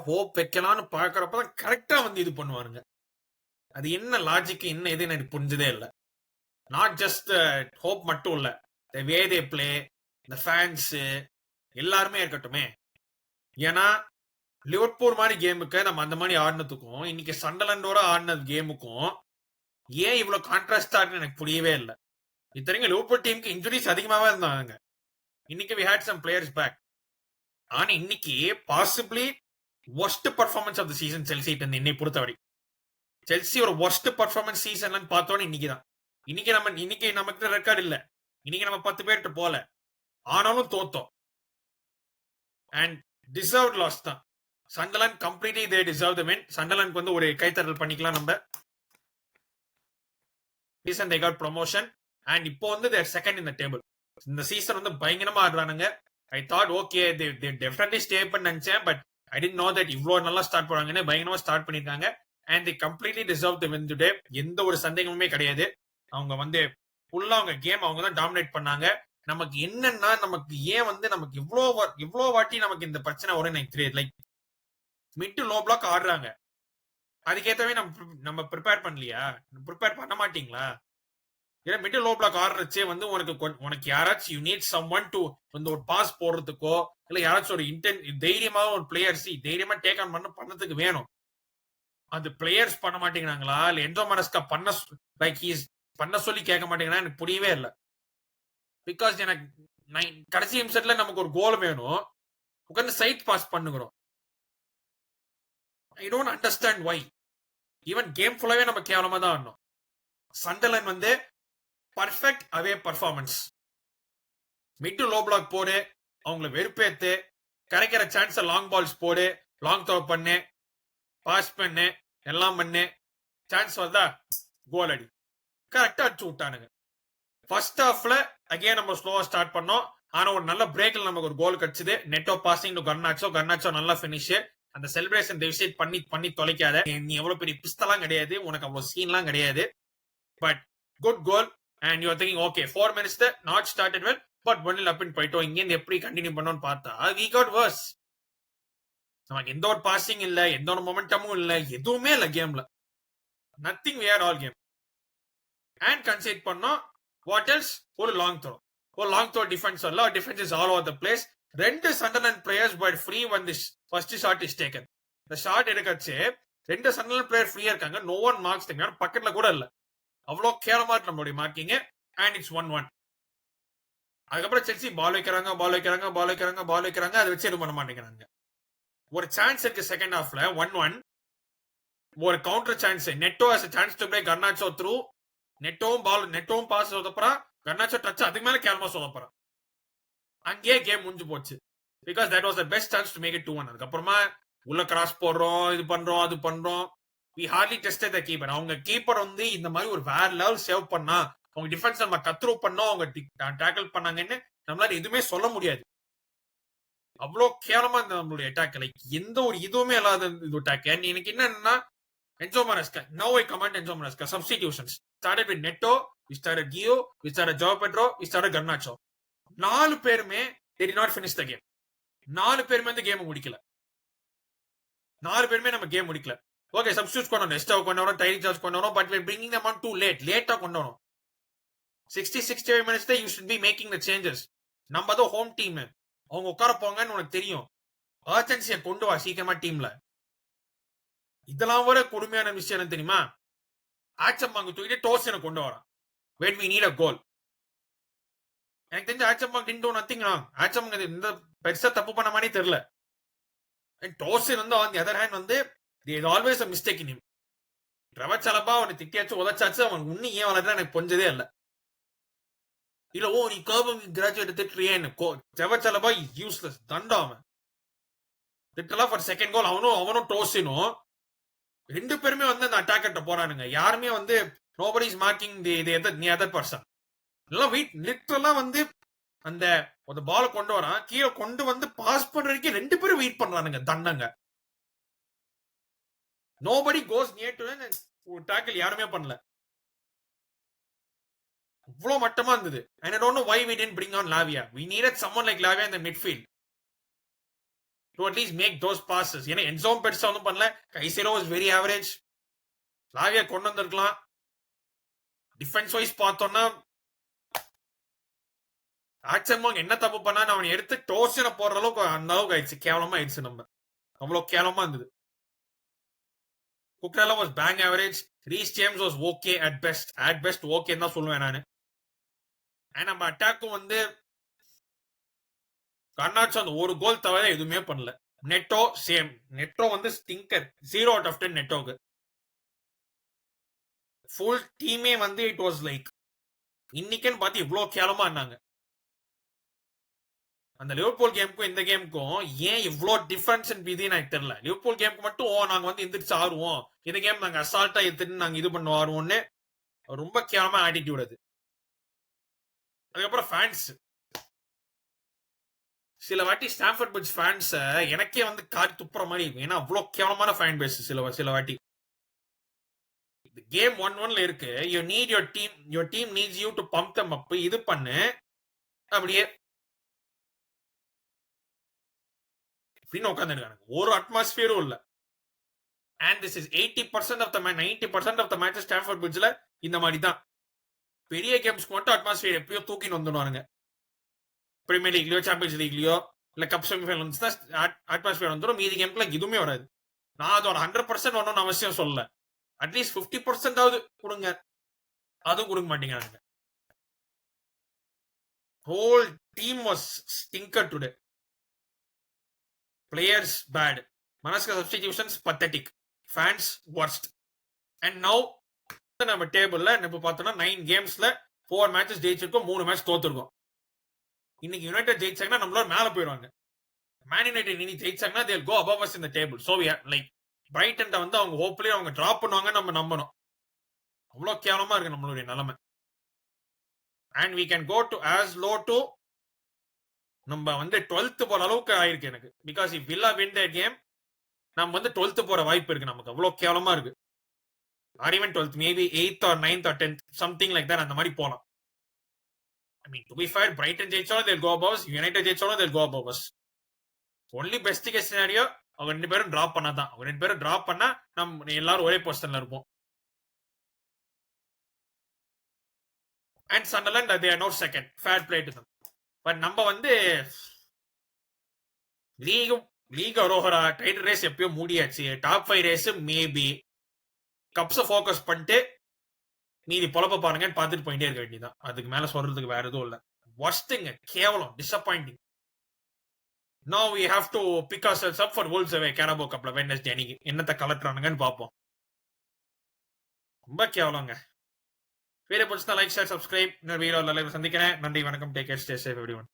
Hope வைக்கலாம்னு பாக்குறப்பதான் கரெக்டா வந்து இது பண்ணுவாருங்க. அது என்ன லாஜிக் என்ன எதுன்னு எனக்கு புரிஞ்சதே இல்ல. நாட் ஜஸ்ட் ஹோப் மட்டும் இல்ல, வே தே பிளே, இந்த ஃபேன்ஸ் எல்லாருமே இருக்கட்டுமே. ஏன்னா லிவர்பூல் மாதிரி கேமுக்கு நம்ம அந்த மாதிரி ஆடினதுக்கும் இன்னைக்கு சண்டர்லாண்டோட ஆடின கேமுக்கும் ஏன் இவ்வளவு கான்ட்ராஸ்டா இருக்குன்னு எனக்கு புரியவே இல்லை. இத்தனைக்கும் லிவர்பூல் டீமுக்கு இன்ஜுரிஸ் அதிகமாவே இருந்தாங்க. இன்னைக்கு we had some players back. ஆனா இன்னைக்கு possibly worst performance of the season Chelsea என்னை பொறுத்தவரை. செல்சி ஒரு worst performance சீசன் பார்த்தோன்னு இன்னைக்குதான். இன்னைக்கு நமக்கு ரெக்கார்ட் இல்ல. இன்னைக்கு நம்ம 10 பேர்கிட்ட போல, ஆனாலும் தோத்தோம். அண்ட் டிசர்வ் லாஸ் தான். Sunderland completely they deserve the win. Sunderland வந்து ஒரு கைத்தறல் பண்ணிக்கலாம் நம்ம. Season they got promotion and இப்போ வந்து their second in the table. இந்த சீசன் வந்து பயங்கரமா ஆடுறானுங்க. I thought okay they definitely stay பண்ண நினைச்சேன், but I did know that இவ்வளவு நல்லா ஸ்டார்ட் பண்ணுவாங்கன்னு. பயங்கரமா ஸ்டார்ட் பண்ணிருக்காங்க and they completely deserve the win today. எந்த ஒரு சந்தேகமுமே கிடையாது. அவங்க வந்து ஃபுல்லா அவங்க கேம் அவங்க தான் டாமினேட் பண்ணாங்க. நமக்கு என்னன்னா நமக்கு ஏன் வந்து நமக்கு இவ்வளோ வாட்டி நமக்கு இந்த பிரச்சனை வரும் எனக்கு தெரியாது. Like mid to low block ஆடுறாங்க, அதுக்கேற்றவே நம்ம ப்ரிப்பேர் பண்ணலையா? ப்ரிப்பேர் பண்ண மாட்டீங்களா? ஏன்னா மிட் டு லோ பிளாக் ஆடுறச்சே வந்து உனக்கு யாராச்சும் you need someone to வந்து ஒரு பாஸ் போடுறதுக்கோ இல்ல யாராச்சும் ஒரு தைரியமா ஒரு பிளேயர்ஸ் தைரியமா டேக் ஆன் பண்ணதுக்கு வேணும். அது பிளேயர்ஸ் பண்ண மாட்டேங்கிறாங்களா இல்ல என்ஜோ மரஸ்கா பண்ண சொல்லி கேட்க மாட்டேங்கிறா எனக்கு புரியவே இல்லை. பிகாஸ் எனக்கு கடைசி நிமிஷத்துல நமக்கு ஒரு கோல் வேணும், உட்காந்து சைட் பாஸ் பண்ணுகிறோம். I don't understand why. Even game ஃபுல்லாவே நம்ம கேவலமா தான் ஆடணும். சண்டர்லாண்ட் வந்து perfect away performance. Mid to low block போடு, அவங்கள வெறுப்பேத்து, கிடைக்கிற சான்ஸ் லாங் பால்ஸ் போடு, லாங் த்ரோ பண்ணு, பாஸ் பண்ணு, எல்லாம் பண்ணு, சான்ஸ் வந்தா கோல் அடி. கரெக்டா அடிச்சு விட்டானுங்க. ஃபர்ஸ்ட் ஹாஃப்ல அகைன் நம்ம ஸ்லோவா ஸ்டார்ட் பண்ணோம். ஆனா ஒரு நல்ல பிரேக்ல நமக்கு ஒரு கோல் கிடைச்சது. நெட்டோ பாசிங் டு கர்னாச்சோ நல்லா பினிஷ். அந்த செலிப்ரேஷன் டெவிசேட் பண்ணி தொலைக்காத. நீ எவ்வளவு பெரிய பிஸ்தலாம் கிடையாது, உனக்கு அவ்வளவு சீன்லாம் கிடையாது. But good goal and you are thinking okay 4 minutes not started well but 1-0 அப்னு போயிட்டோம். இங்க இருந்து எப்படி கண்டினியூ பண்ணோம்னு பார்த்தா we got worse. நமக்கு எந்த ஒரு பாசிங் இல்ல, எந்த ஒரு மொமெண்டமும் இல்ல, எதுவுமே இல்ல கேம்ல. Nothing we had all game and concede பண்ணோம். What else? ஒரு லாங் த்ரோ டிஃபென்ஸ் வரல. Defence is all over the place. ரெண்டு Sunderland players but free when this first shot is taken. the shot எடுக்கச்சே ரெண்டு சண்டர்லாண்ட் பிளேயர் ஃப்ரீயா இருக்காங்க. No one marks them. பக்கத்துல கூட இல்ல. அவ்வளோ கேவலமா இருக்கு நம்மளுடைய மார்க்கிங். And it's 1-1. அதுக்கப்புறம் செல்சி பால் வைக்கிறாங்க, அதை வச்சு எதுவும் பண்ண மாட்டேங்கிறாங்க. ஒரு சான்ஸ் இருக்கு செகண்ட் ஹாஃப்ல 1-1. ஒரு counter chance. Neto has a chance to play Garnacho through. நெட்டோவும் பாஸ் சொதப்புறான், கர்னாச்சோ டச் அதுக்கு மேல கேவலமா சொதப்புறான். அங்கேயே கேம் முடிஞ்சு போச்சு. Because that was the best chance to make it 2-1. அதுக்கப்புறமா உள்ள கிராஸ் போடுறோம், இது பண்றோம், அது பண்றோம். we hardly tested the keeper. அவங்க கீப்பர் வந்து இந்த மாதிரி ஒரு வேற லெவல் சேவ் பண்ணா, அவங்க டிஃபென்ஸ் நம்ம கத்ரூ பண்ணோம், அவங்க டேக்கிள் பண்ணாங்கன்னு நம்மளால எதுவுமே சொல்ல முடியாது. அவ்வளோ கேவலமா இருந்த நம்மளுடைய அட்டாக். லைக் எந்த ஒரு இதுவுமே இல்லாத இது அட்டாக். எனக்கு என்னன்னா Enzo Maresca, no I command Enzo Maresca. Substitutions started with Neto, we started Gio, we started Joao Pedro, we started Garnacho. 4 பேருமே they did not finish the game. 4 பேருமே அந்த கேம் முடிக்கல. 4 பேருமே நம்ம கேம் முடிக்கல. ஓகே சப்ஸ்டிட்யூட் கொண்டு வரணும், எஸ்டாவை கொண்டு வரணும், டைரி சார்ஜ் கொண்டு வரணும், but we're bringing them on too late. லேட்டா கொண்டு வரணும். 60-65 minutes தான் you should be making the changes. நம்ம தான் ஹோம் டீம், அவங்க உட்கார போங்கன்னு உனக்கு தெரியும். அர்ஜென்சியை கொண்டு வா சீக்கிரமா டீம்ல. இதெல்லாம் வர கொடுமையான விஷயம் தெரியுமா? ஆச்சம்பாங்க தூக்கிட்டு டோர்சனை கொண்டு வரான் when we need a goal. எனக்கு தெரிஞ்ச ஆச்சம்பாங்க didn't do nothing wrong. ஆச்சம்பாங்க இந்த பெருசா தப்பு பண்ண மாதிரி தெரியல. டோர்சன் வந்து on the other hand வந்து there is always a mistake in him. Trevor Chalobah அவனை திட்டியாச்சு உதச்சாச்சு, அவன் இன்னும் ஏன் வளர்றா எனக்கு புரிஞ்சதே இல்லை. இல்ல நீ கர்வம் கிராஜுவேட் திட்டுறியேன்னு. ட்ரெவர் சலபா யூஸ்லெஸ் தண்டம். அவன் திட்டலாம் ஃபார் செகண்ட் கோல். அவனும் டோர்சனும் ரெண்டு பேருமே வந்து அந்த அட்டாக்கர்ட்ட போறானுங்க. யாருமே வந்து nobody is marking the other person. எல்லாம் லிட்டரலா வந்து அந்த பால கொண்டு வரான், கீழே கொண்டு வந்து பாஸ் பண்ற வரைக்கும் ரெண்டு பேரும் வெயிட் பண்றானுங்க தண்டங்க. nobody goes near to him. ஒரு டாக்கிள் யாருமே பண்ணல. இவ்வளவு மட்டமா இருந்தது. and I don't know why we didn't bring on Lavia. we needed someone like Lavia in the midfield. To at least make those passes. ஏன்னா என்சோம் பெருசா ஒன்றும் பண்ணல. Caicedo was very average. Lavia கொண்டு வந்திருக்கலாம். டிஃபென்ஸ் வைஸ் பார்த்தோம்னா ஆக்சன்மாங் என்ன தப்பு பண்ணா அவனை எடுத்து டோர்ஷனை போடுற அளவுக்கு அந்த அளவுக்கு ஆயிடுச்சு. கேவலமா ஆயிடுச்சு. நம்ம அவ்வளவு கேவலமா இருந்தது. Cucurella was bang average. Reece James was okay at best ஓகேன்னு தான் சொல்லுவேன் நானு. அண்ட் நம்ம அட்டாக்கும் வந்து கர்நாட்ஸ் அந்த ஒரு கோல் தவிர எதுவுமே பண்ணல. நெட்டோ சேம். நெட்டோ வந்து ஸ்டிங்கர். 0 out of 10 நெட்டோக்கு. ஃபுல் டீமே வந்து இட் வாஸ் லைக் இன்னைக்குன்னு பார்த்து இவ்வளவு கேவலமா இருந்தாங்க. அந்த லிவர்பூல் கேமுக்கும் இந்த கேமுக்கும் ஏன் இவ்வளோ டிஃபரன்ஸ் எனக்கு தெரியல. லிவர்பூல் கேமுக்கு மட்டும் நாங்க வந்து எந்திரிச்சு ஆடுவோம், இந்த கேம் நாங்க அசால்ட்டா எடுத்துட்டு நாங்க இது பண்ண ஆடுவோம்னு ரொம்ப கேவலமா ஆட்டிடியூட் அது. அதுக்கப்புறம் ஃபேன்ஸ் சில வாட்டி ஸ்டாம்ஃபோர்ட் பிரிட்ஜ் ஃபேன்ஸ் எனக்கே வந்து காரி துப்புற மாதிரி இருக்கும். ஏன்னா அவ்வளோ கேவலமான ஃபேன் பேஸ் சில வாட்டி. கேம் 1-1 இருக்கு. You need your team needs you to pump them up. இது பண்ணு அப்படியே அப்படின்னு உட்காந்துருக்காங்க. ஒரு அட்மாஸ்பியரும் இல்ல. And this is 80% of the 90% of the match Stamford பிரிட்ஜ்ல இந்த மாதிரி தான். பெரிய கேம்ஸ்க்கு மட்டும் அட்மாஸ்பியர் எப்பயோ தூக்கின்னு வந்துடுவானுங்க. பிரீமியர் லீக்லயோ சாம்பியன்ஸ் லீக்லயோ இல்ல கப் செமிஃபைனல் வந்து அட்மாஸ்பியர் வந்துடும். மீதி கேம்க்குல எதுவுமே வராது. நான் அதோட 100% வரணும்னு அவசியம் சொல்லல. அட்லீஸ்ட் 50% கொடுங்க. அதுவும் கொடுக்க மாட்டேங்கிறாங்க. Whole team was stinker today. Players bad. Manaska substitutions pathetic. Fans worst. And now நம்ம டேபிள்ல நம்ம பார்த்தோம்னா 9 கேம்ஸ்ல 4 மேட்சஸ் ஜெயிச்சிருக்கோம், 3 மேட்ச் தோத்துருக்கோம். இன்னைக்கு யுனைடெட் ஜெயிச்சாங்கன்னா நம்மளோட மேல போயிடுவாங்க. மேன் யுனைடெட் இன்னைக்கு ஜெயிச்சாங்கன்னா they'll go above us in the table. So we are like பிரைட்டன்ட்ட வந்து அவங்க ஹோப்ஃபுல்லி அவங்க டிராப் பண்ணுவாங்க நம்ம நம்பணும். அவ்வளவு கேவலமா இருக்கு நம்மளுடைய நிலைமை. And we can go to as low to நம்ம வந்து 12th போற அளவுக்கு ஆயிருக்கு எனக்கு. Because if villa win that game நம்ம வந்து 12th போற வாய்ப்பு இருக்கு. நமக்கு அவ்வளவு கேவலமா இருக்கு. Or even 12th, maybe 8th or 9th or 10th, something like that. அந்த மாதிரி போலாம். I mean to be fair, Brighton ஜெயிச்சாலும் they'll go above us, United ஜெயிச்சாலும் they'll go above us. Only best case scenario அவங்க 2 பேரும் drop பண்ணாதான். அவங்க 2 பேரும் டிராப் பண்ணா நம்ம எல்லாரும் ஒரே பொசிஷன்ல இருப்போம். And Sunderland they are now second. Fair play to them. But நம்ம வந்து லீக் அரோஹரா டைட்டில் ரேஸ் எப்பயோ மூடியாச்சு. டாப் 5 ரேஸ் மேபி கப்ஸை ஃபோக்கஸ் பண்ணிட்டு மீதி பொழப்ப பாருங்கன்னு பார்த்துட்டு போயிட்டே இருக்க வேண்டியதான். அதுக்கு மேல சொல்றதுக்கு வேற எதுவும் இல்லை. வர்ஸ்ட்ங்க, கேவலம், disappointing. Now we have to pick ourselves up for Wolves away Carabao Cupல வெட்னஸ்டே அன்னைக்கு என்னத்த கலட்டுறானுங்கன்னு பார்ப்போம். ரொம்ப கேவலங்க. வீடியோ பிடிச்சா லைக், ஷேர், சப்ஸ்கிரைப். இன்னொரு வீடியோல லைவ் சந்திக்கிறேன். நன்றி, வணக்கம். Take care, stay safe everyone.